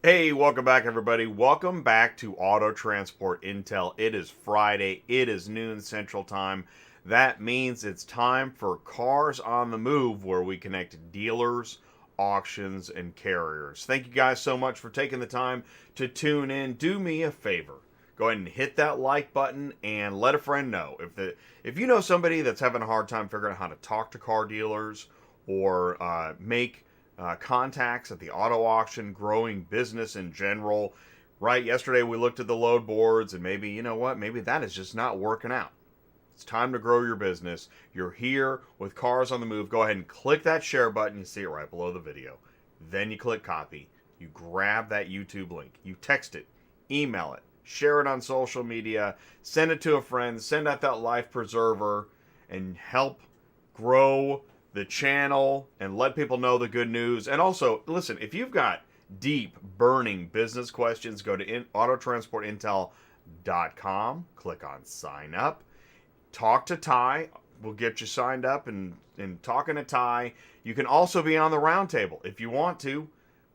Hey, welcome back, everybody. Welcome back to Auto Transport Intel. It is Friday. It is noon Central Time. That means it's time for Cars on the Move, where we connect dealers, auctions, and carriers. Thank you guys so much for taking the time to tune in. Do me a favor. Go ahead and hit that like button and let a friend know. If you know somebody that's having a hard time figuring out how to talk to car dealers or make contacts at the auto auction, growing business in general, right? Yesterday we looked at the load boards and maybe, you know what, maybe that is just not working out. It's time to grow your business. You're here with Cars on the Move. Go ahead and click that share button. You see it right below the video. Then you click copy. You grab that YouTube link. You text it, email it, share it on social media, send it to a friend, send out that life preserver, and help grow the channel and let people know the good news. And also, listen, if you've got deep, burning business questions, go to autotransportintel.com, click on sign up, talk to Ty. We'll get you signed up and talking to Ty. You can also be on the roundtable if you want to,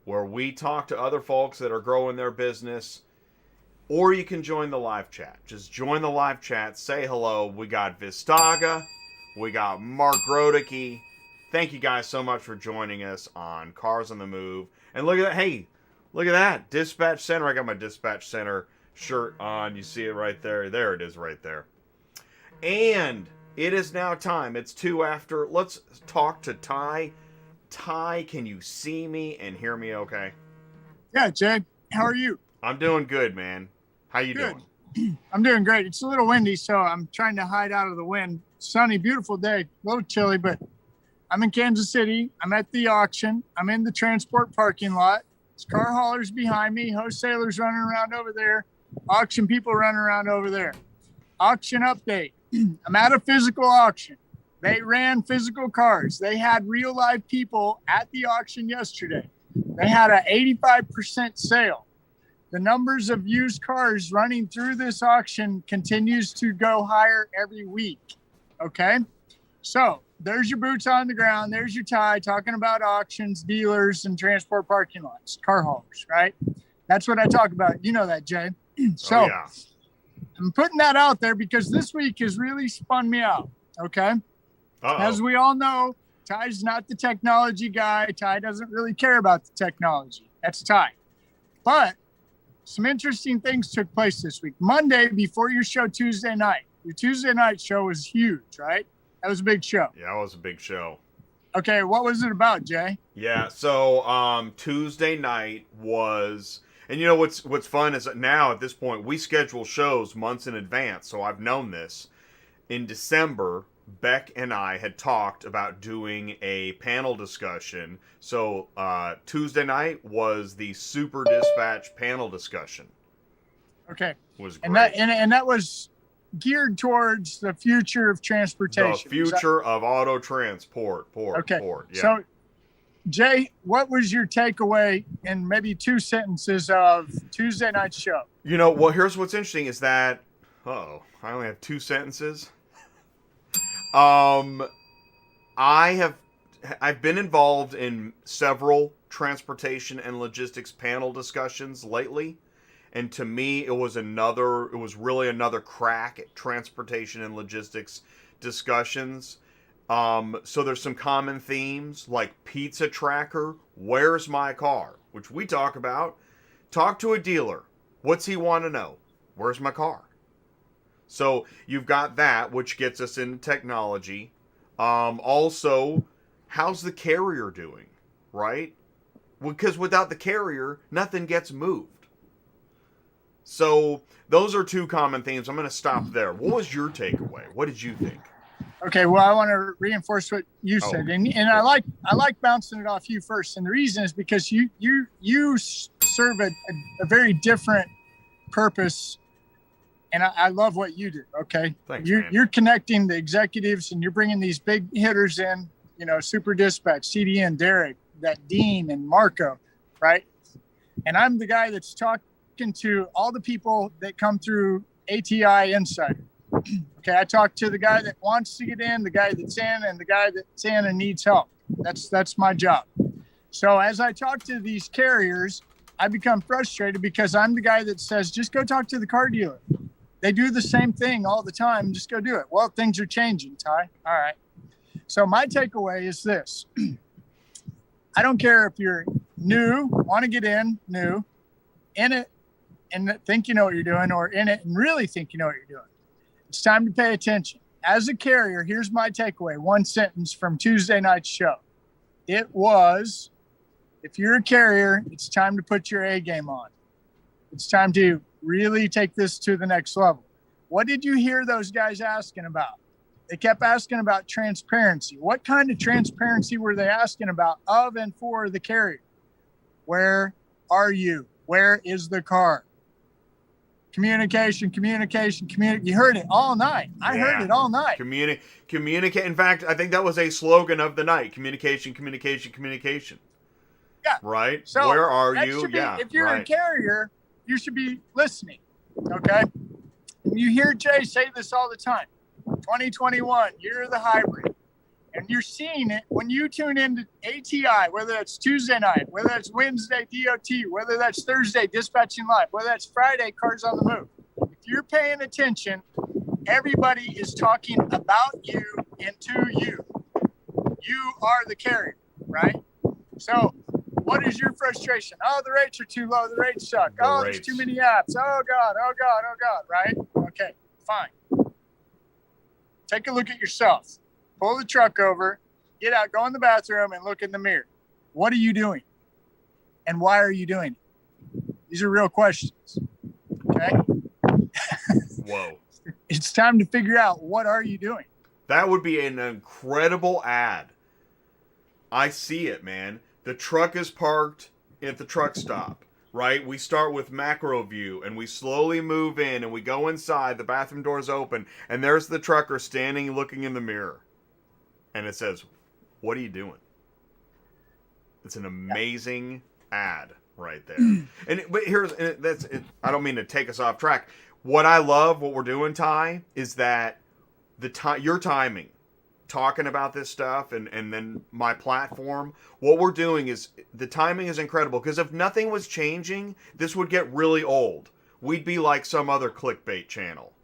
where we talk to other folks that are growing their business. Or you can join the live chat. Just join the live chat, say hello. We got Vistaga, we got Mark Rodicke. Thank you guys so much for joining us on Cars on the Move. And look at that. Hey, look at that. Dispatch Center. I got my Dispatch Center shirt on. You see it right there. There it is right there. And it is now time. It's 2 after. Let's talk to Ty. Ty, can you see me and hear me okay? Yeah, Jay. How are you? I'm doing good, man. How you doing? I'm doing great. It's a little windy, so I'm trying to hide out of the wind. Sunny, beautiful day. A little chilly, but I'm in Kansas City. I'm at the auction. I'm in the transport parking lot. There's car haulers behind me, wholesalers running around over there, auction people running around over there. Auction update. I'm at a physical auction. They ran physical cars. They had real live people at the auction yesterday. They had an 85% sale. The numbers of used cars running through this auction continues to go higher every week. Okay? So there's your boots on the ground. There's your Ty talking about auctions, dealers, and transport parking lots, car haulers, right? That's what I talk about. You know that, Jay. So yeah. I'm putting that out there because this week has really spun me out. Okay? Uh-oh. As we all know, Ty's not the technology guy. Ty doesn't really care about the technology. That's Ty. But some interesting things took place this week. Monday, before your show Tuesday night, your Tuesday night show was huge, right? That was a big show. Yeah, it was a big show. Okay, what was it about, Jay? Yeah, so Tuesday night was, and you know what's fun is that now at this point we schedule shows months in advance, so I've known this. In December, Beck and I had talked about doing a panel discussion. So Tuesday night was the Super Dispatch panel discussion. Okay. It was great. And that was geared towards the future of transportation. The future of auto transport. Okay. Yeah. So, Jay, what was your takeaway in maybe 2 sentences of Tuesday night's show? You know, well, here's what's interesting is that, I only have 2 sentences. I've been involved in several transportation and logistics panel discussions lately. And to me, it was really another crack at transportation and logistics discussions. So there's some common themes like pizza tracker, where's my car, which we talk about. Talk to a dealer. What's he want to know? Where's my car? So you've got that, which gets us into technology. Also, how's the carrier doing, right? Because without the carrier, nothing gets moved. So those are 2 common themes. I'm going to stop there. What was your takeaway? What did you think? Okay, well, I want to reinforce what you said, and I like bouncing it off you first. And the reason is because you serve a very different purpose, and I love what you do. Okay, thanks, man. You're connecting the executives, and you're bringing these big hitters in. You know, Super Dispatch, CDN, Derek, that Dean, and Marco, right? And I'm the guy that's talking to all the people that come through ATI Insider. Okay, I talk to the guy that wants to get in, the guy that's in, and the guy that's in and needs help. That's my job. So as I talk to these carriers, I become frustrated because I'm the guy that says, just go talk to the car dealer. They do the same thing all the time. Just go do it. Well, things are changing, Ty. All right. So my takeaway is this. I don't care if you're new, want to get in it and think you know what you're doing, or in it and really think you know what you're doing. It's time to pay attention. As a carrier, here's my takeaway. One sentence from Tuesday night's show. It was, if you're a carrier, it's time to put your A game on. It's time to really take this to the next level. What did you hear those guys asking about? They kept asking about transparency. What kind of transparency were they asking about of and for the carrier? Where are you? Where is the car? Communication. You heard it all night. I heard it all night. Communicate. In fact, I think that was a slogan of the night. Communication. Yeah. Right? So where are you? If you're a carrier, you should be listening. Okay? And you hear Jay say this all the time. 2021, year of the hybrid. And you're seeing it when you tune into ATI, whether that's Tuesday night, whether that's Wednesday DOT, whether that's Thursday Dispatching Live, whether that's Friday Cars on the Move. If you're paying attention, everybody is talking about you and to you. You are the carrier, right? So what is your frustration? Oh, the rates are too low. The rates suck. There's too many apps. Oh, God, right? Okay, fine. Take a look at yourself. Pull the truck over, get out, go in the bathroom, and look in the mirror. What are you doing? And why are you doing it? These are real questions. Okay? Whoa. It's time to figure out, what are you doing? That would be an incredible ad. I see it, man. The truck is parked at the truck stop, right? We start with macro view, and we slowly move in, and we go inside. The bathroom door's open, and there's the trucker standing looking in the mirror. And it says, what are you doing? It's an amazing ad right there. But I don't mean to take us off track. What I love, what we're doing, Ty, is that your timing, talking about this stuff, and then my platform, what we're doing is, the timing is incredible, because if nothing was changing, this would get really old. We'd be like some other clickbait channel.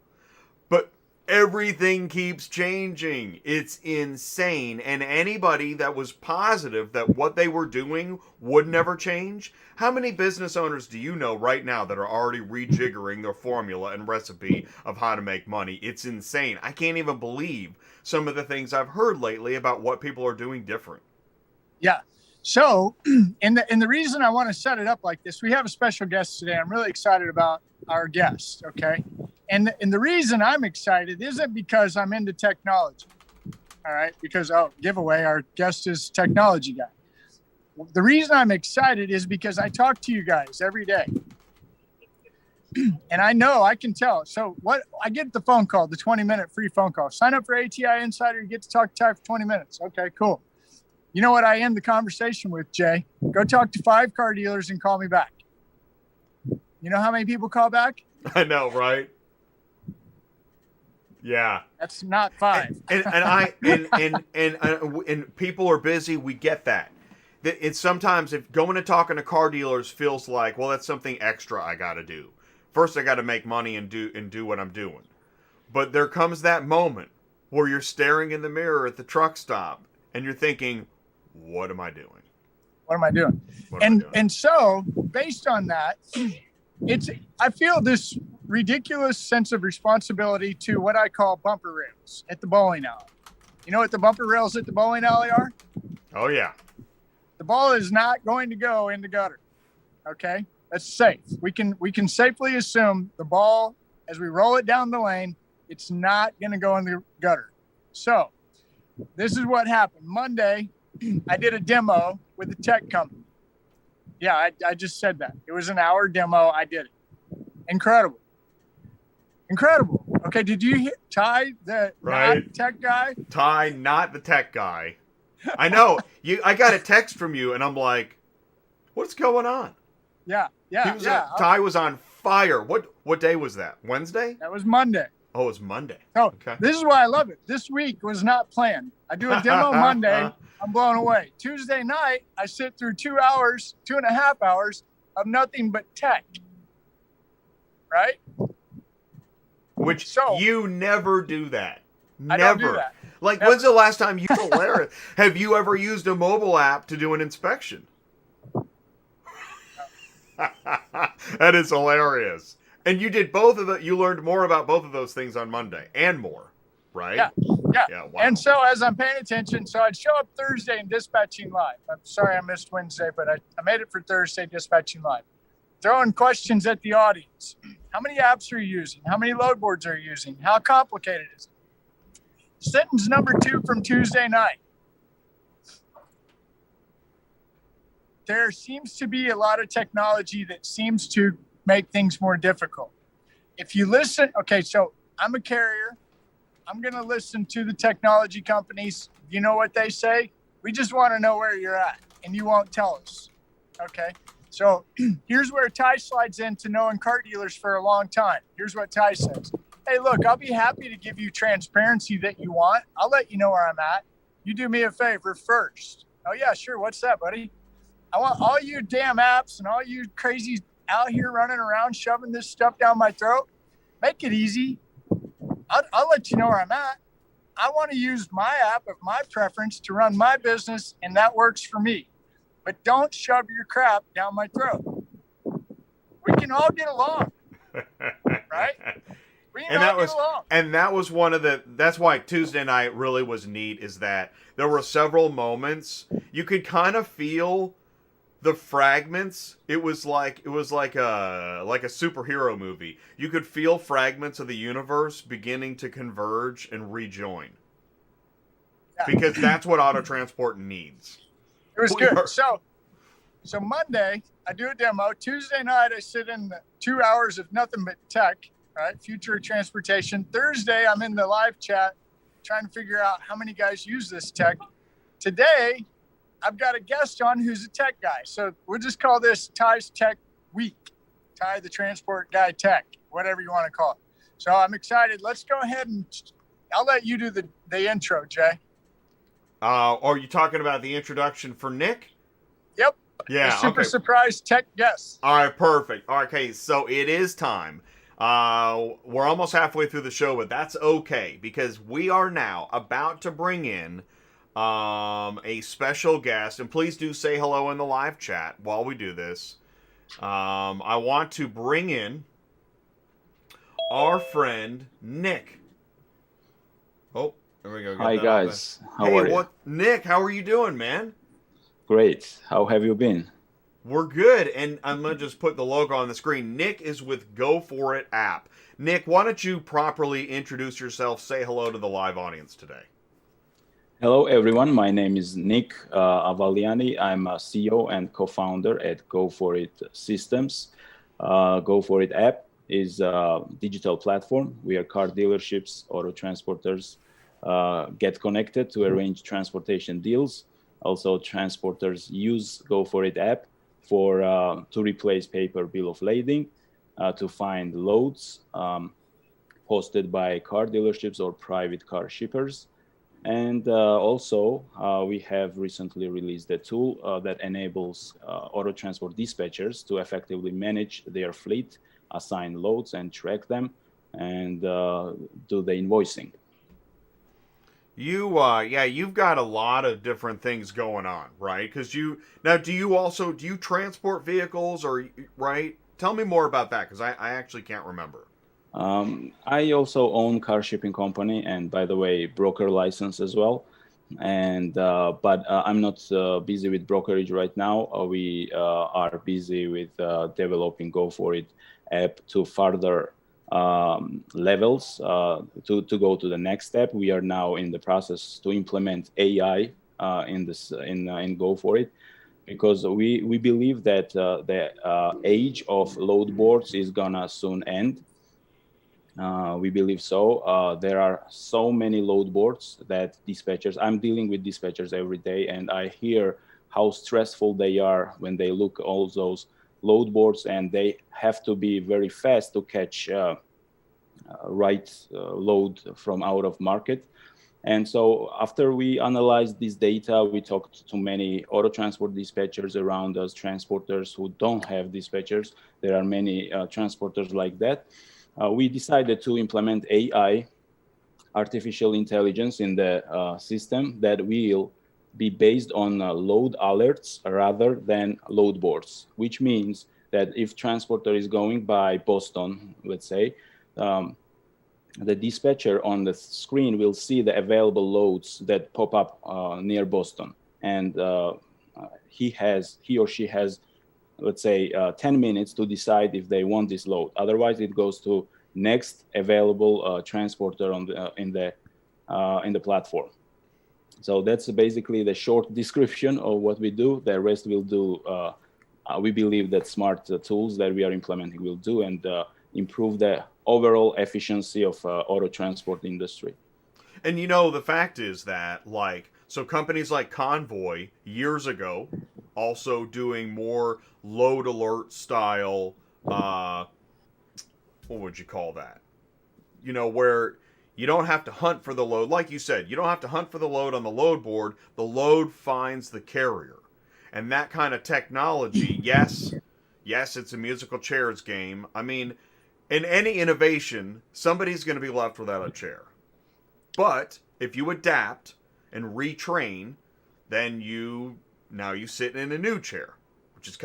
But everything keeps changing. It's insane. And anybody that was positive that what they were doing would never change, how many business owners do you know right now that are already rejiggering their formula and recipe of how to make money? It's insane. I can't even believe some of the things I've heard lately about what people are doing different. Yeah. So, and the reason I want to set it up like this, we have a special guest today. I'm really excited about our guest. Okay. And the reason I'm excited isn't because I'm into technology. All right. Because, giveaway, our guest is technology guy. The reason I'm excited is because I talk to you guys every day. And I can tell. So I get the phone call, the 20-minute free phone call. Sign up for ATI Insider. You get to talk to Ty for 20 minutes. Okay, cool. You know what I end the conversation with, Jay? Go talk to 5 car dealers and call me back. You know how many people call back? I know, right? Yeah. That's not 5. And people are busy. We get that. It's sometimes, if going and talking to car dealers feels like, well, that's something extra I got to do. First, I got to make money and do what I'm doing. But there comes that moment where you're staring in the mirror at the truck stop and you're thinking, what am I doing? What am I doing? And so, based on that, I feel this ridiculous sense of responsibility to what I call bumper rails at the bowling alley. You know what the bumper rails at the bowling alley are? Oh, yeah. The ball is not going to go in the gutter. Okay? That's safe. We can safely assume the ball, as we roll it down the lane, it's not going to go in the gutter. So, this is what happened. Monday, I did a demo with a tech company. Yeah, I just said that. It was an hour demo. I did it. Incredible. Okay, did you hear Ty, the not tech guy? Ty, not the tech guy. I know. I got a text from you, and I'm like, what's going on? Yeah. Ty was on fire. What day was that? Wednesday? That was Monday. Oh, it was Monday. Oh, okay. This is why I love it. This week was not planned. I do a demo Monday. I'm blown away. Tuesday night, I sit through 2.5 hours of nothing but tech, right? Which you never do that. Never. I don't do that. Like, Never. when's the last time you hilarious? Have you ever used a mobile app to do an inspection? That is hilarious. And you did both of the. You learned more about both of those things on Monday and more, right? Yeah. Wow. And so as I'm paying attention, so I'd show up Thursday in dispatching live. I'm sorry I missed Wednesday, but I made it for Thursday dispatching live. Throwing questions at the audience. How many apps are you using? How many load boards are you using? How complicated is it? Sentence number 2 from Tuesday night. There seems to be a lot of technology that seems to make things more difficult. If you listen, okay, so I'm a carrier. I'm going to listen to the technology companies. You know what they say? We just want to know where you're at, and you won't tell us. Okay. So here's where Ty slides into knowing car dealers for a long time. Here's what Ty says. Hey, look, I'll be happy to give you transparency that you want. I'll let you know where I'm at. You do me a favor first. Oh, yeah, sure. What's that, buddy? I want all you damn apps and all you crazies out here running around shoving this stuff down my throat. Make it easy. I'll let you know where I'm at. I want to use my app of my preference to run my business, and that works for me. But don't shove your crap down my throat. We can all get along, right? We can all get along. And that was one of the. That's why Tuesday night really was neat. Is that there were several moments you could kind of feel the fragments. It was like a superhero movie. You could feel fragments of the universe beginning to converge and rejoin. Yeah. Because that's what auto transport needs. It was good. So Monday, I do a demo. Tuesday night, I sit in 2 hours of nothing but tech, right? Future of transportation. Thursday, I'm in the live chat trying to figure out how many guys use this tech. Today, I've got a guest on who's a tech guy. So we'll just call this Ty's Tech Week. Ty, the transport guy tech, whatever you want to call it. So I'm excited. Let's go ahead and I'll let you do the intro, Jay. Are you talking about the introduction for Nick? Yep. Yeah. Super surprise tech guest. All right, perfect. Okay, so it is time. We're almost halfway through the show, but that's okay because we are now about to bring in a special guest, and please do say hello in the live chat while we do this. I want to bring in our friend Nick. Oh, there we go. Hi guys, how are you? Nick, how are you doing, man? Great. How have you been? We're good, and I'm gonna just put the logo on the screen. Nick is with GoForIt app. Nick, why don't you properly introduce yourself? Say hello to the live audience today. Hello everyone, my name is Nick Avaliani. I'm a CEO and co-founder at GoForIt Systems. GoForIt app is a digital platform where car dealerships, auto transporters get connected to arrange transportation deals. Also, transporters use GoForIt app to replace paper bill of lading, to find loads posted by car dealerships or private car shippers. And also, we have recently released a tool that enables auto transport dispatchers to effectively manage their fleet, assign loads and track them, and do the invoicing. You've got a lot of different things going on, right? Because do you transport vehicles or, right? Tell me more about that because I actually can't remember. I also own car shipping company and, by the way, broker license as well. And but I'm not busy with brokerage right now. We are busy with developing GoForIt app to further levels to go to the next step. We are now in the process to implement AI in GoForIt, because we believe that the age of load boards is gonna soon end. We believe so. There are so many load boards that dispatchers, I'm dealing with dispatchers every day, and I hear how stressful they are when they look all those load boards, and they have to be very fast to catch right load from out of market. And so after we analyzed this data, we talked to many auto transport dispatchers around us, transporters who don't have dispatchers. There are many transporters like that. We decided to implement AI, artificial intelligence, in the system that will be based on load alerts rather than load boards, which means that if transporter is going by Boston, let's say, the dispatcher on the screen will see the available loads that pop up near Boston, and he or she has, let's say, 10 minutes to decide if they want this load. Otherwise, it goes to next available transporter on the in the platform. So that's basically the short description of what we do. The rest we'll do. We believe that smart tools that we are implementing will do and improve the overall efficiency of auto transport industry. And the fact is that, so companies like Convoy years ago also doing more load alert style, what would you call that? Where you don't have to hunt for the load. Like you said, you don't have to hunt for the load on the load board. The load finds the carrier. And that kind of technology, yes, it's a musical chairs game. I mean, in any innovation, somebody's going to be left without a chair. But if you adapt and retrain, then you sit in a new chair, which is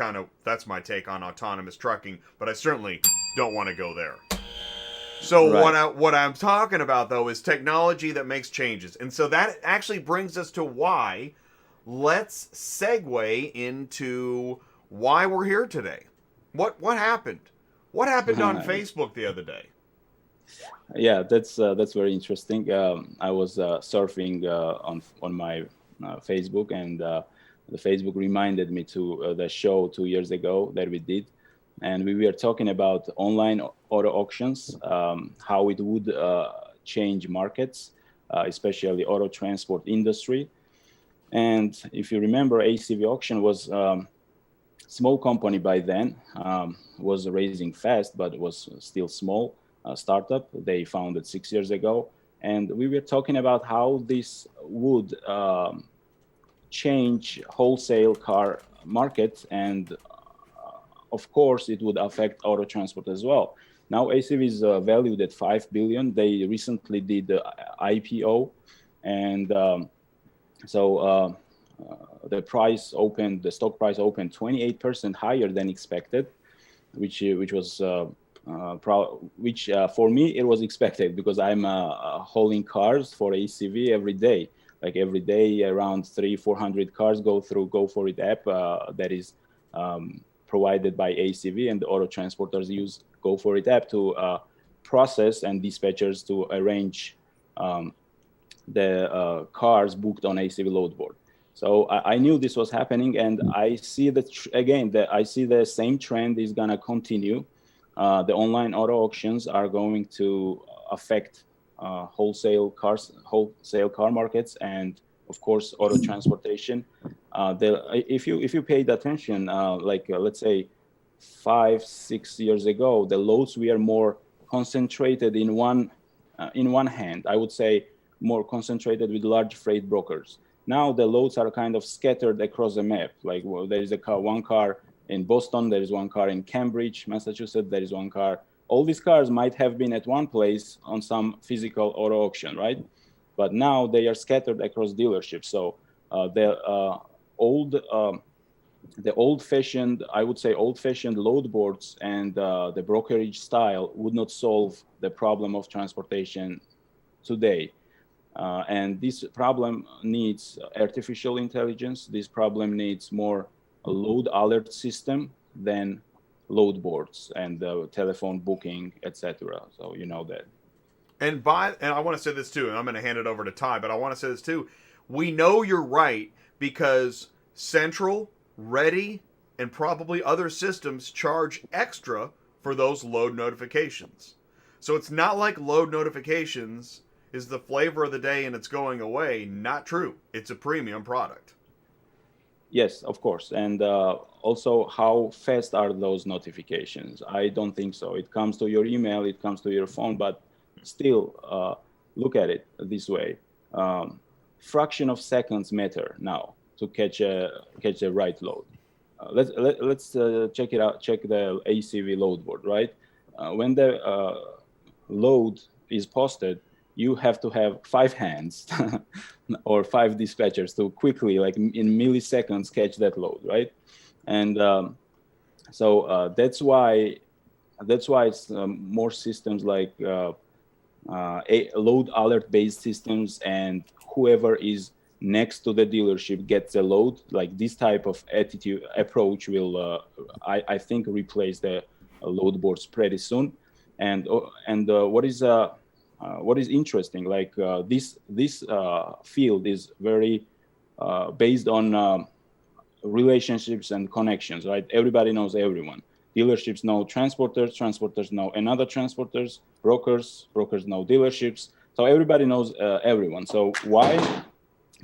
that's my take on autonomous trucking, but I certainly don't want to go there. So right. What I'm talking about, though, is technology that makes changes. And so that actually brings us to why. Let's segue into why we're here today. What happened? What happened on Facebook the other day? Yeah, that's very interesting. I was surfing on my Facebook, and the Facebook reminded me to the show 2 years ago that we did, and we were talking about online auto auctions, how it would change markets, especially auto transport industry. And if you remember, ACV Auction was small company by then, was raising fast, but it was still small startup. They founded 6 years ago. And we were talking about how this would change wholesale car market. And of course, it would affect auto transport as well. Now ACV is valued at $5 billion. They recently did the IPO. And the stock price opened 28% higher than expected, which was for me it was expected, because I'm hauling cars for ACV every day. Like every day, around 300-400 cars go through GoForIt app that is provided by ACV, and the auto transporters use GoForIt app to process, and dispatchers to arrange the cars booked on ACV load board. So I knew this was happening, and I see I see the same trend is gonna continue. The online auto auctions are going to affect wholesale car markets, and of course auto transportation. If you paid attention, let's say 5-6 years ago, the loads were more concentrated in one hand. I would say more concentrated with large freight brokers. Now the loads are kind of scattered across the map. Like, there is one car in Boston, there is one car in Cambridge, Massachusetts, there is one car. All these cars might have been at one place on some physical auto auction, right? But now they are scattered across dealerships. So the old-fashioned load boards and the brokerage style would not solve the problem of transportation today. And this problem needs artificial intelligence. This problem needs more a load alert system than load boards and telephone booking, etc. So you know that. And I want to say this too, and I'm going to hand it over to Ty, but I want to say this too. We know you're right because Central, Ready, and probably other systems charge extra for those load notifications. So it's not like load notifications is the flavor of the day and it's going away. Not true. It's a premium product. Yes, of course. And also, how fast are those notifications? I don't think so. It comes to your email, it comes to your phone, but still look at it this way. fraction of seconds matter now to catch the right load. Let's check it out. Check the ACV load board, right? When the load is posted, you have to have 5 hands or 5 dispatchers to quickly, like in milliseconds, catch that load, right? And so that's why it's more systems like load alert based systems, and whoever is next to the dealership gets a load. Like this type of approach will I think replace the load boards pretty soon. And what is interesting, like this field is very based on relationships and connections, right? Everybody knows everyone. Dealerships know transporters know another transporters, brokers know dealerships. So everybody knows everyone. So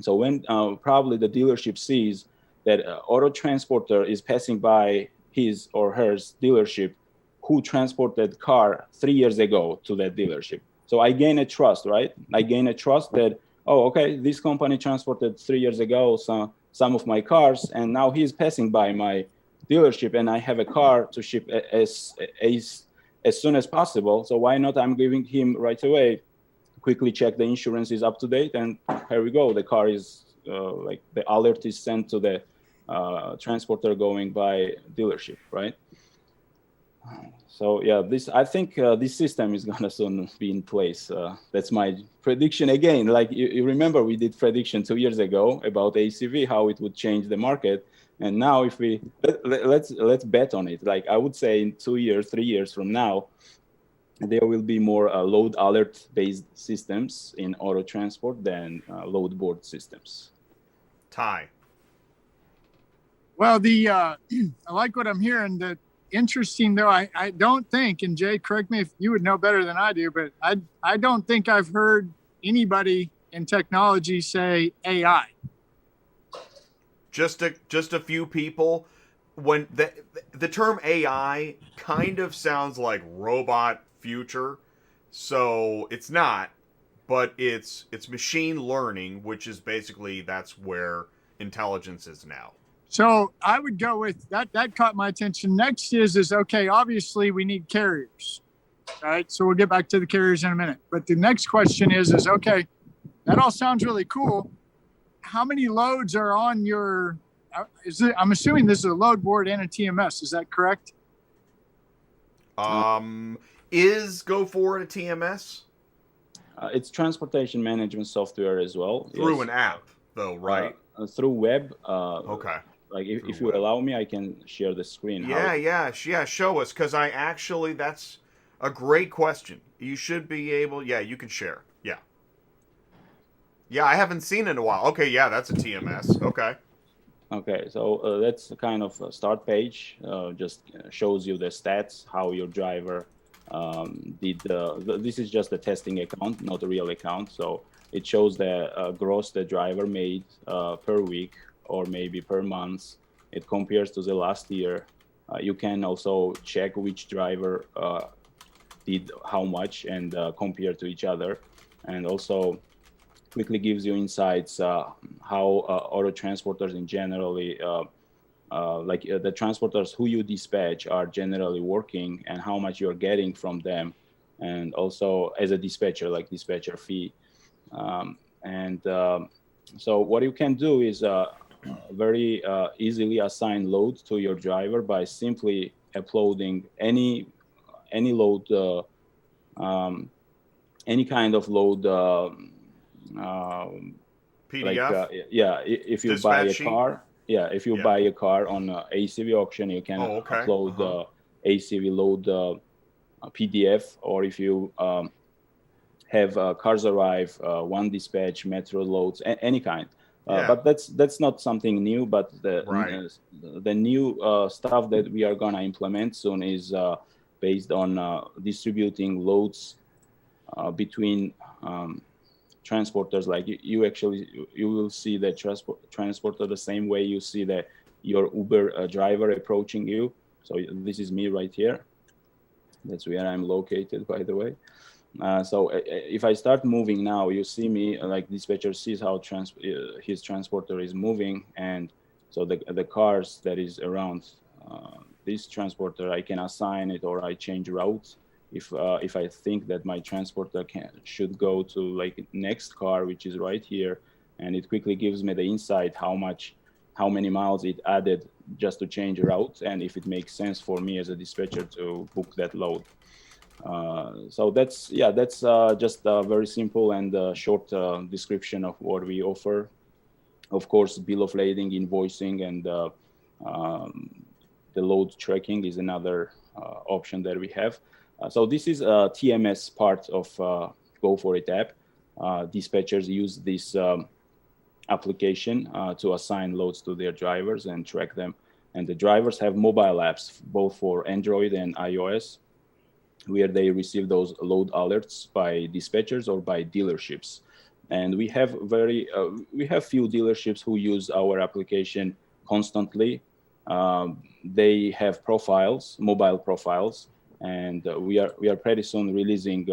when probably the dealership sees that auto transporter is passing by his or her dealership who transported car 3 years ago to that dealership. So I gain a trust, right? I gain a trust that, oh, okay, this company transported 3 years ago some of my cars, and now he's passing by my dealership, and I have a car to ship as soon as possible. So why not? I'm giving him right away. Quickly check the insurance is up to date, and here we go. The car is like the alert is sent to the transporter going by dealership, right? So yeah, I think this system is gonna soon be in place. That's my prediction again. Like you remember, we did prediction 2 years ago about ACV, how it would change the market, and now if we let's bet on it. Like I would say, in 2 years, 3 years from now, there will be more load alert based systems in auto transport than load board systems. Ty. Well, I like what I'm hearing. That interesting though. I don't think, and Jay, correct me if you would know better than I do, but I don't think I've heard anybody in technology say AI. Just a few people. When the term AI kind of sounds like robot future, so it's not, but it's machine learning, which is basically that's where intelligence is now. So I would go with that. That caught my attention. Next is okay. Obviously, we need carriers, right? So we'll get back to the carriers in a minute. But the next question is okay. That all sounds really cool. How many loads are on your? I'm assuming this is a load board and a TMS. Is that correct? Is GoForIt a TMS? It's transportation management software as well. Through an app, though, right? Through web. Okay. Like if you allow me, I can share the screen. Yeah. Show us, because that's a great question. You should be able. Yeah, you can share. Yeah. Yeah, I haven't seen it in a while. Okay, yeah, that's a TMS. Okay. Okay, so that's a kind of a start page. Just shows you the stats, how your driver did. This is just a testing account, not a real account. So it shows the gross the driver made per week or maybe per month. It compares to the last year. You can also check which driver did how much and compare to each other. And also quickly gives you insights how auto transporters in generally, like the transporters who you dispatch are generally working and how much you're getting from them. And also as a dispatcher, like dispatcher fee. So what you can do is very easily assign load to your driver by simply uploading any load, any kind of load. PDF. Like, if you buy a car, buy a car on ACV auction, you can upload ACV load PDF, or if you have cars arrive, one dispatch, metro loads, any kind. But that's not something new. But the new stuff that we are gonna implement soon is based on distributing loads between transporters. Like you will see the transporter the same way you see your Uber driver approaching you. So this is me right here. That's where I'm located, by the way. If I start moving now, you see me, like dispatcher sees how his transporter is moving, and so the cars that is around this transporter, I can assign it or I change route if I think that my transporter should go to like next car, which is right here, and it quickly gives me the insight how many miles it added just to change route, and if it makes sense for me as a dispatcher to book that load. So that's just a very simple and short description of what we offer. Of course, bill of lading, invoicing, and the load tracking is another option that we have. So this is a TMS part of GoForIt app. Dispatchers use this application to assign loads to their drivers and track them. And the drivers have mobile apps, both for Android and iOS, where they receive those load alerts by dispatchers or by dealerships. And we have few dealerships who use our application constantly. They have profiles, mobile profiles, and we are pretty soon releasing.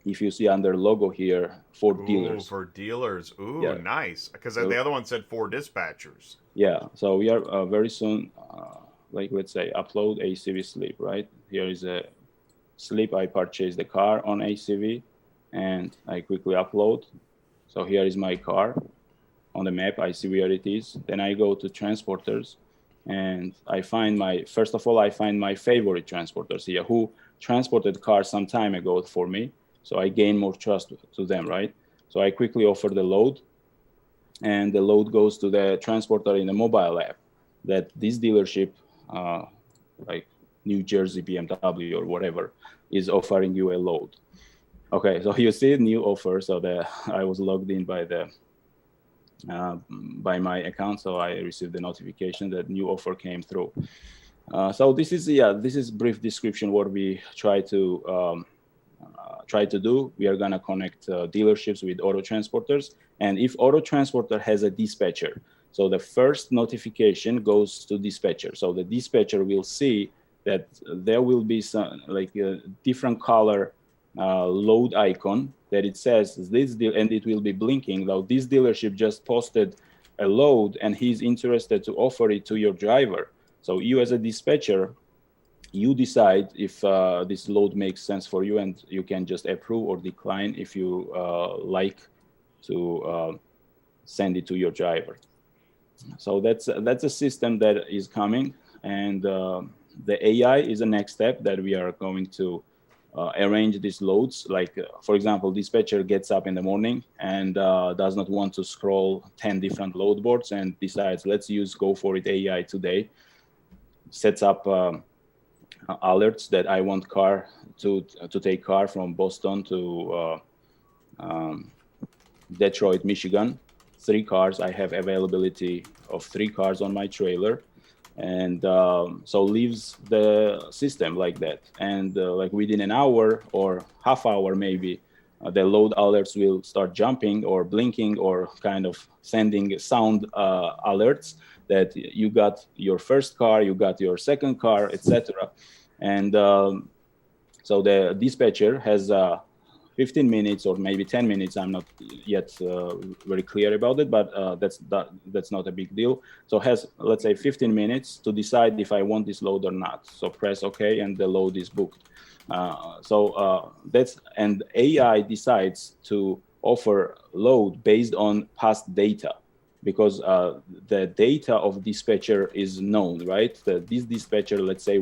If you see under logo here, for dealers. For dealers. Ooh, yeah. Nice. Because the other one said for dispatchers. Yeah. So we are very soon, like let's say, upload ACV slip, right? Here is a slip. I purchased the car on ACV, and I quickly upload. So here is my car on the map. I see where it is. Then I go to transporters, and I find first of all, I find my favorite transporters here who transported cars some time ago for me. So I gain more trust to them, right? So I quickly offer the load, and the load goes to the transporter in the mobile app that this dealership, like New Jersey BMW or whatever, is offering you a load. Okay, so you see new offer. So I was logged in by my account, so I received the notification that new offer came through. So this is brief description what we try to do. We are going to connect dealerships with auto transporters. And if auto transporter has a dispatcher, so the first notification goes to dispatcher. So the dispatcher will see that there will be some like a different color load icon that it says this deal, and it will be blinking. Now this dealership just posted a load and he's interested to offer it to your driver. So you as a dispatcher, you decide if this load makes sense for you, and you can just approve or decline if you like to send it to your driver. So that's a system that is coming, and the AI is the next step that we are going to arrange these loads. Like, for example, dispatcher gets up in the morning and does not want to scroll 10 different load boards and decides, let's use GoForIt AI today, sets up alerts that I want car to take car from Boston to Detroit, Michigan. 3 cars. I have availability of 3 cars on my trailer, and so leaves the system like that. And like within an hour or half hour, maybe the load alerts will start jumping or blinking or kind of sending sound alerts that you got your first car, you got your second car, etc. And so the dispatcher has 15 minutes or maybe 10 minutes. I'm not yet very clear about it, but that's not a big deal. So has, let's say, 15 minutes to decide if I want this load or not. So press OK, and the load is booked. And AI decides to offer load based on past data, because the data of dispatcher is known, right? This dispatcher, let's say,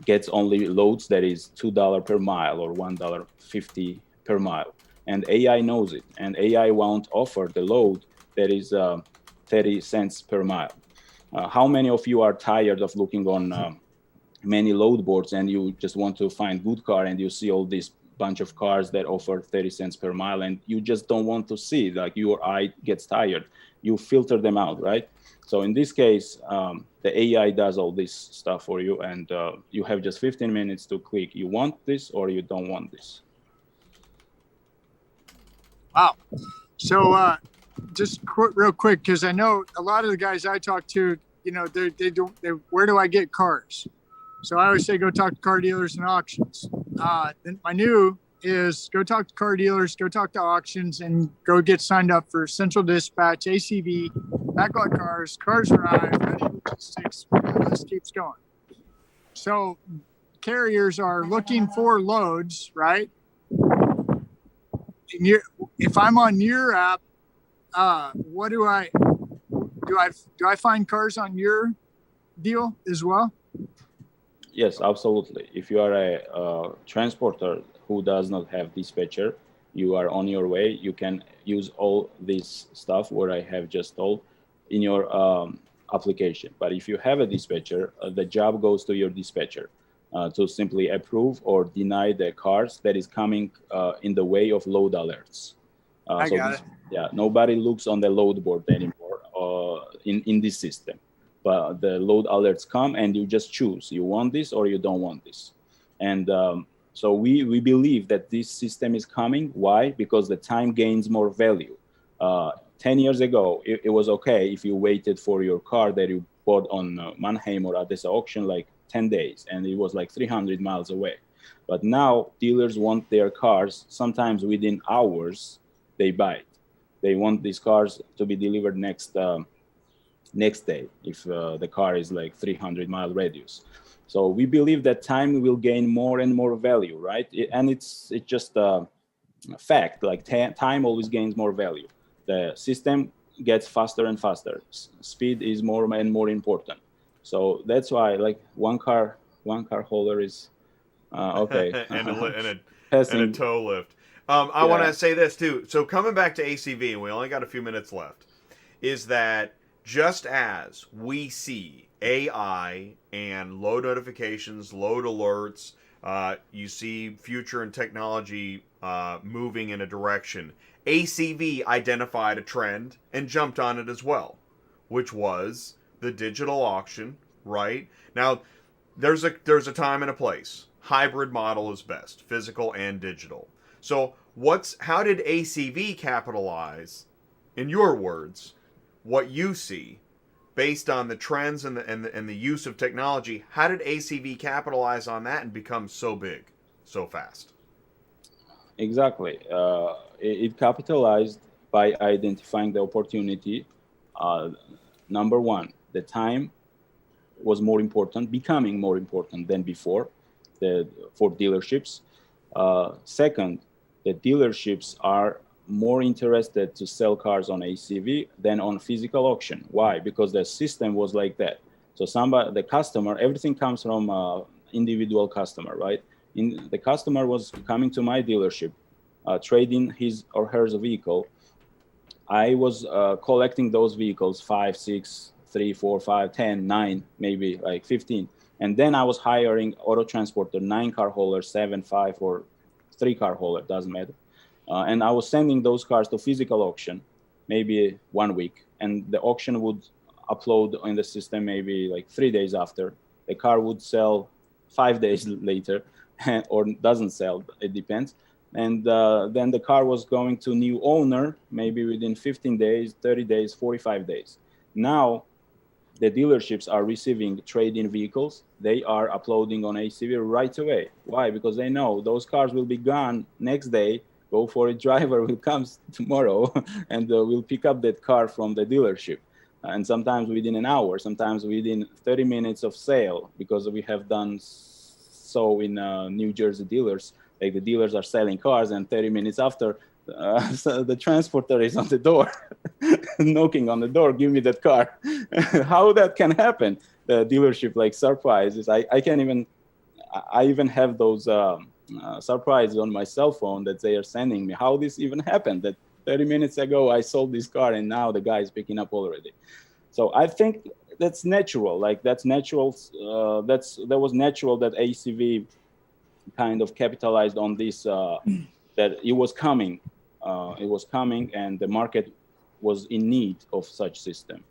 gets only loads that is $2 per mile or $1.50 per mile, and AI knows it, and AI won't offer the load that is 30 cents per mile. How many of you are tired of looking on many load boards and you just want to find good car, and you see all this bunch of cars that offer 30 cents per mile, and you just don't want to see, like your eye gets tired, you filter them out, right? So in this case, the AI does all this stuff for you, and you have just 15 minutes to click you want this or you don't want this. Wow. So just real quick, because I know a lot of the guys I talk to, they where do I get cars? So I always say go talk to car dealers and auctions. then my new is go talk to car dealers, go talk to auctions, and go get signed up for central dispatch, ACV, backlot cars arrive, ready logistics, the list keeps going. So carriers are looking for loads, right? And if I'm on your app, what do I find cars on your deal as well? Yes, absolutely. If you are a transporter who does not have dispatcher, you are on your way. You can use all this stuff what I have just told in your application. But if you have a dispatcher, the job goes to your dispatcher to simply approve or deny the cars that is coming in the way of load alerts. I got it. Yeah, nobody looks on the load board anymore in this system. But the load alerts come and you just choose. You want this or you don't want this. And so we believe that this system is coming. Why? Because the time gains more value. 10 years ago, it was okay if you waited for your car that you bought on Mannheim or Odessa auction like 10 days, and it was like 300 miles away. But now dealers want their cars sometimes within hours. They buy it. They want these cars to be delivered next day if the car is like 300-mile radius. So we believe that time will gain more and more value, right? And it's just a fact, like time always gains more value. The system gets faster and faster. Speed is more and more important. So that's why like one car holder is okay. and a tow lift. I want to say this too. So coming back to ACV, and we only got a few minutes left, is that just as we see AI and load notifications, load alerts, you see future and technology moving in a direction, ACV identified a trend and jumped on it as well, which was the digital auction, right? Now, there's a time and a place. Hybrid model is best, physical and digital. So how did ACV capitalize, in your words, what you see based on the trends and the use of technology? How did ACV capitalize on that and become so big so fast? Exactly. It capitalized by identifying the opportunity. Number one, the time was more important, becoming more important than before for dealerships. Second, the dealerships are more interested to sell cars on ACV than on physical auction. Why? Because the system was like that. So the customer, everything comes from individual customer, right? The customer was coming to my dealership, trading his or her vehicle. I was collecting those vehicles, 5, 6, 3, 4, 5, 10, 9, maybe like 15. And then I was hiring auto transporter, 9 car holder, 7, 5, or 3 car holder, doesn't matter. And I was sending those cars to physical auction, maybe 1 week. And the auction would upload in the system maybe like 3 days after. The car would sell 5 days later or doesn't sell, it depends. And then the car was going to new owner, maybe within 15 days, 30 days, 45 days. Now, the dealerships are receiving trade-in vehicles. They are uploading on ACV right away. Why? Because they know those cars will be gone next day. GoForIt driver will come tomorrow and will pick up that car from the dealership. And sometimes within an hour, sometimes within 30 minutes of sale, because we have done so in New Jersey dealers. Like the dealers are selling cars and 30 minutes after, so the transporter is on the door, knocking on the door, give me that car. How that can happen? The dealership like surprises. I even have those surprises on my cell phone that they are sending me. How this even happened? That 30 minutes ago I sold this car and now the guy is picking up already. So I think that's natural. Like that's natural. That was natural that ACV kind of capitalized on this. That it was coming. It was coming, and the market was in need of such system,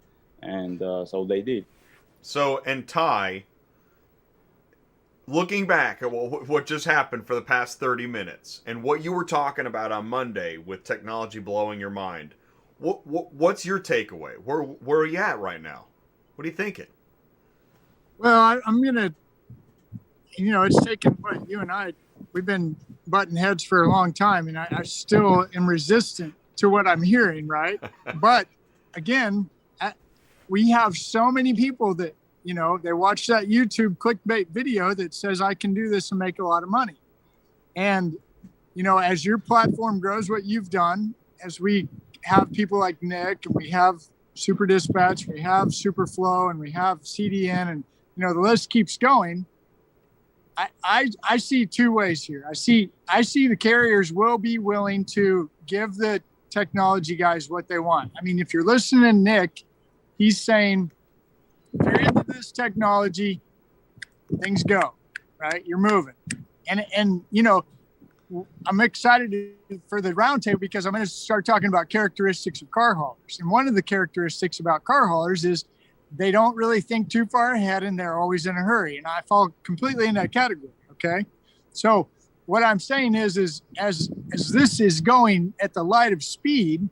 and so they did. So, and Ty, looking back at what just happened for the past 30 minutes, and what you were talking about on Monday with technology blowing your mind, what's your takeaway? Where are you at right now? What are you thinking? Well, I'm gonna, it's taken what you and I we've been butting heads for a long time, and I still am resistant to what I'm hearing, right? But again, we have so many people that, you know, they watch that YouTube clickbait video that says I can do this and make a lot of money. And, you know, as your platform grows, what you've done, as we have people like Nick, and we have Super Dispatch, we have SuperFlo, and we have CDN, and, you know, the list keeps going. I see two ways here. I see the carriers will be willing to give the technology guys what they want. I mean, if you're listening to Nick, he's saying, if you're into this technology, things go, right? You're moving. And you know, I'm excited for the roundtable because I'm going to start talking about characteristics of car haulers. And one of the characteristics about car haulers is they don't really think too far ahead, and they're always in a hurry. And I fall completely in that category. Okay. So what I'm saying is as this is going at the light of speed,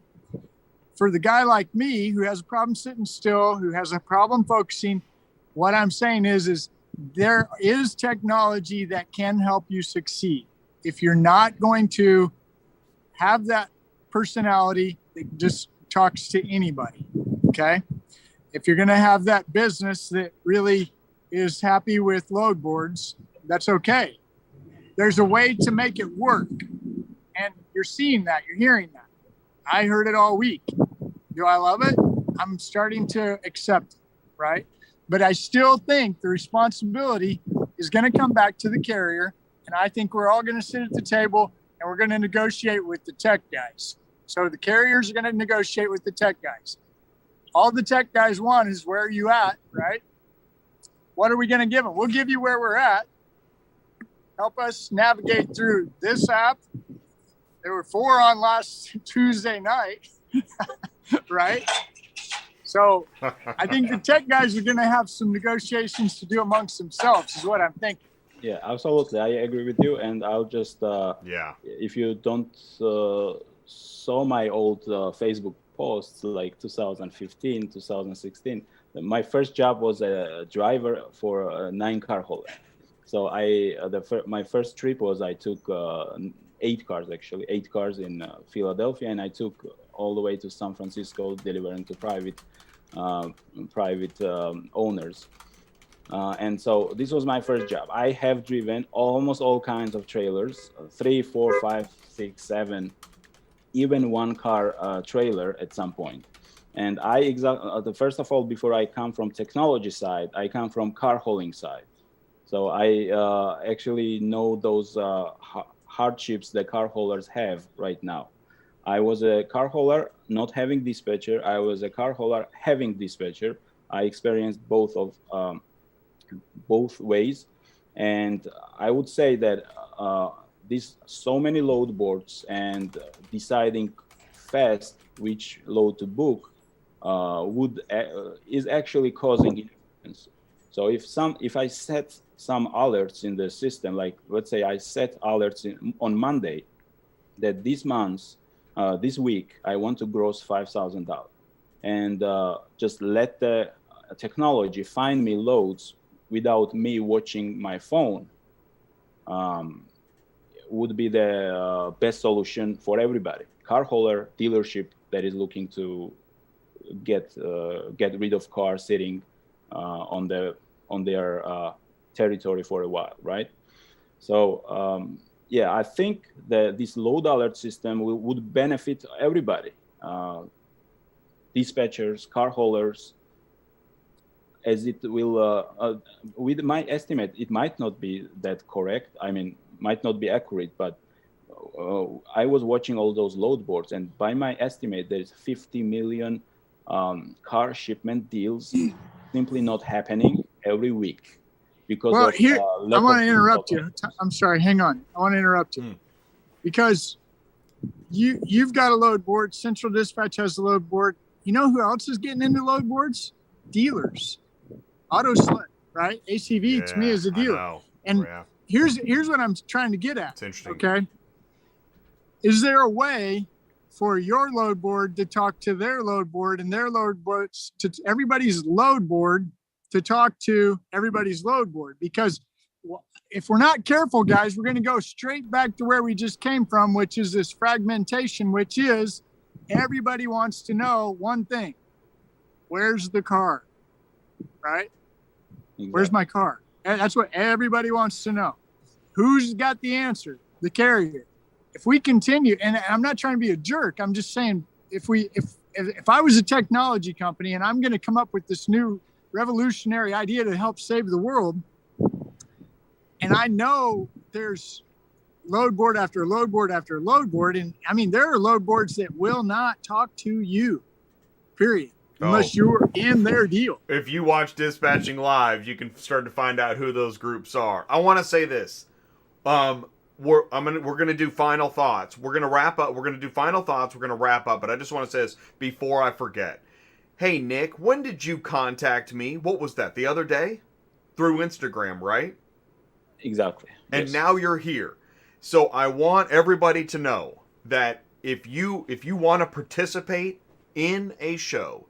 for the guy like me who has a problem sitting still, who has a problem focusing, what I'm saying is there is technology that can help you succeed. If you're not going to have that personality that just talks to anybody, okay? If you're going to have that business that really is happy with load boards, that's okay. There's a way to make it work. And you're seeing that, you're hearing that. I heard it all week. Do I love it? I'm starting to accept it, right? But I still think the responsibility is going to come back to the carrier. And I think we're all going to sit at the table and we're going to negotiate with the tech guys. So the carriers are going to negotiate with the tech guys. All the tech guys want is where are you at, right? What are we going to give them? We'll give you where we're at. Help us navigate through this app. There were 4 on last Tuesday night, right? So I think the tech guys are going to have some negotiations to do amongst themselves is what I'm thinking. Yeah, absolutely. I agree with you. And I'll just, if you don't saw my old Facebook posts like 2015, 2016, my first job was a driver for a 9-car hauler. So my first trip was I took 8 cars in Philadelphia, and I took all the way to San Francisco, delivering to private owners. And so this was my first job. I have driven almost all kinds of trailers, 3, 4, 5, 6, 7, even 1-car trailer at some point. And first of all, before I come from technology side, I come from car hauling side. So I actually know those hardships that car haulers have right now. I was a car hauler not having dispatcher. I was a car hauler having dispatcher. I experienced both ways. And I would say that these so many load boards and deciding fast which load to book is actually causing interference. So if I set some alerts in the system, like let's say I set alerts on Monday that this week I want to gross $5,000, and just let the technology find me loads without me watching my phone, would be the best solution for everybody. Car hauler, dealership that is looking to get rid of cars sitting on their territory for a while, right? So I think that this load alert system would benefit everybody, dispatchers, car haulers, as it will, with my estimate, it might not be that correct. I mean, might not be accurate, but I was watching all those load boards, and by my estimate, there's 50 million car shipment deals simply not happening every week because well, of here, I want to interrupt you. I'm sorry, hang on. I want to interrupt you because you've got a load board. Central Dispatch has a load board. You know who else is getting into load boards? Dealers. Auto Sled, right? ACV to me is a dealer. And here's what I'm trying to get at. It's interesting. Okay. Is there a way for your load board to talk to their load board and their load boards to everybody's load board to talk to everybody's load board? Because if we're not careful, guys, we're going to go straight back to where we just came from, which is this fragmentation, which is everybody wants to know one thing. Where's the car? Right? Exactly. Where's my car? And that's what everybody wants to know. Who's got the answer? The carrier. If we continue, and I'm not trying to be a jerk, I'm just saying, if I was a technology company and I'm going to come up with this new revolutionary idea to help save the world, and I know there's load board after load board after load board, and I mean, there are load boards that will not talk to you, period, unless you're in their deal. If you watch Dispatching Live, you can start to find out who those groups are. I want to say this. We're gonna do final thoughts. We're gonna wrap up. We're gonna do final thoughts. We're gonna wrap up. But I just want to say this before I forget. Hey Nick, when did you contact me? What was that? The other day, through Instagram, right? Exactly. And yes. Now you're here. So I want everybody to know that if you want to participate in a show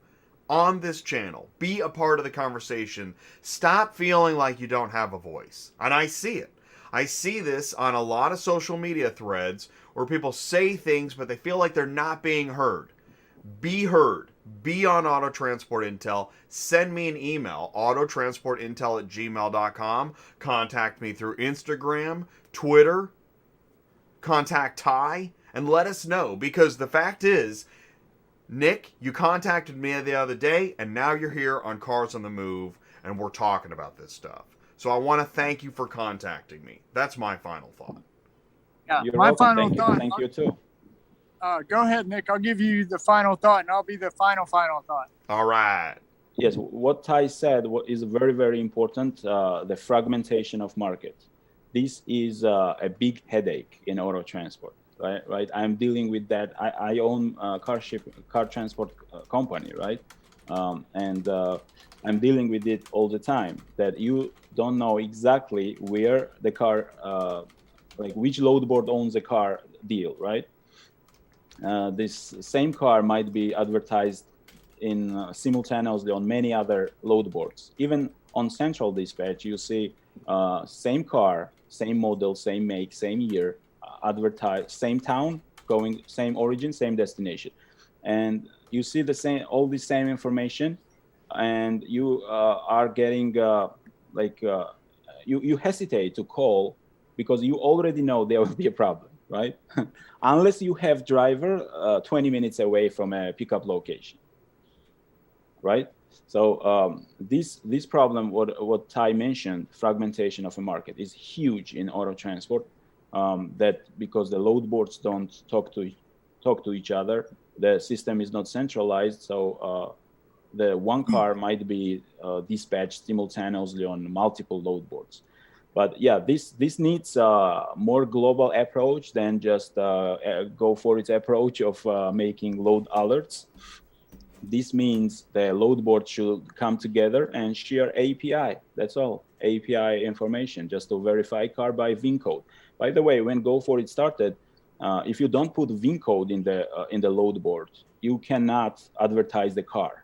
on this channel, be a part of the conversation. Stop feeling like you don't have a voice. And I see it. I see this on a lot of social media threads where people say things, but they feel like they're not being heard. Be heard. Be on Auto Transport Intel. Send me an email, autotransportintel@gmail.com. Contact me through Instagram, Twitter, contact Ty, and let us know. Because the fact is, Nick, you contacted me the other day, and now you're here on Cars on the Move, and we're talking about this stuff. So I want to thank you for contacting me. That's my final thought. Yeah, You're my welcome. final thought. Thank you too. Go ahead, Nick. I'll give you the final thought, and I'll be the final thought. All right. Yes, what Ty said is very, very important, the fragmentation of market. This is a big headache in auto transport, right? I'm dealing with that. I own a car transport company, right? And I'm dealing with it all the time, that you don't know exactly where the car, like which load board owns the car deal, right? This same car might be advertised in simultaneously on many other load boards. Even on central dispatch, you see same car, same model, same make, same year, advertised, same town, going same origin, same destination, and you see the same, all the same information, and you are getting you hesitate to call because you already know there will be a problem, right? Unless you have driver 20 minutes away from a pickup location, right? So this problem, what Ty mentioned, fragmentation of a market, is huge in auto transport. That because the load boards don't talk to each other, the system is not centralized. So the one car might be dispatched simultaneously on multiple load boards. But yeah, this needs a more global approach than just a GoForIt approach of making load alerts. This means the load board should come together and share API. That's all, API information, just to verify car by VIN code. By the way, when GoForIt started, if you don't put VIN code in the load board, you cannot advertise the car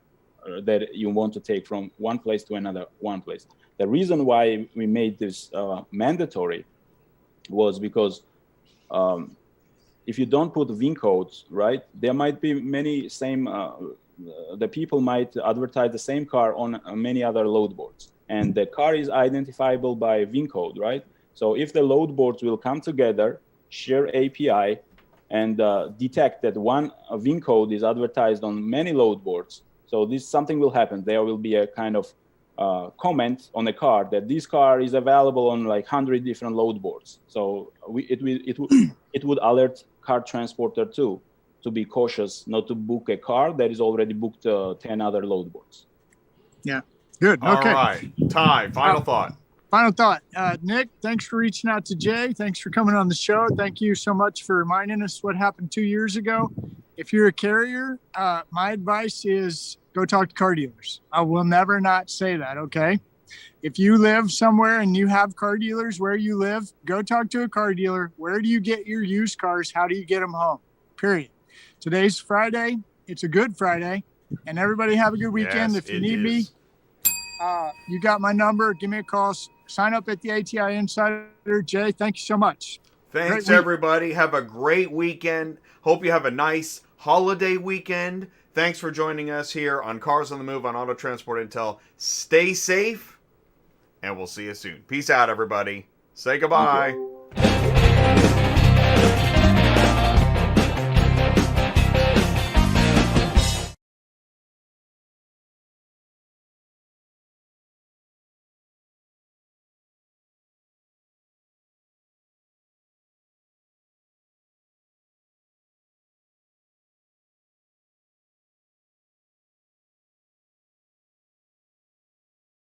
that you want to take from one place to another one place. The reason why we made this mandatory was because if you don't put VIN codes, right, there might be many same, the people might advertise the same car on many other load boards. And the car is identifiable by VIN code, right? So if the load boards will come together, share API, and detect that one VIN code is advertised on many load boards, so this something will happen. There will be a kind of comment on the car that this car is available on like 100 different load boards. So it would alert car transporter too, to be cautious not to book a car that is already booked 10 other load boards. Yeah, good. Okay. All right, Ty, final thought. Final thought. Nick, thanks for reaching out to Jay. Thanks for coming on the show. Thank you so much for reminding us what happened 2 years ago. If you're a carrier, my advice is go talk to car dealers. I will never not say that, okay? If you live somewhere and you have car dealers where you live, go talk to a car dealer. Where do you get your used cars? How do you get them home? Period. Today's Friday. It's a good Friday. And everybody have a good weekend. Yes, if you need me, you got my number. Give me a call. sign up at the ATI Insider. Jay, thank you so much. Thanks, everybody. Have a great weekend. Hope you have a nice holiday weekend. Thanks for joining us here on Cars on the Move on Auto Transport Intel. Stay safe, and we'll see you soon. Peace out, everybody. Say goodbye.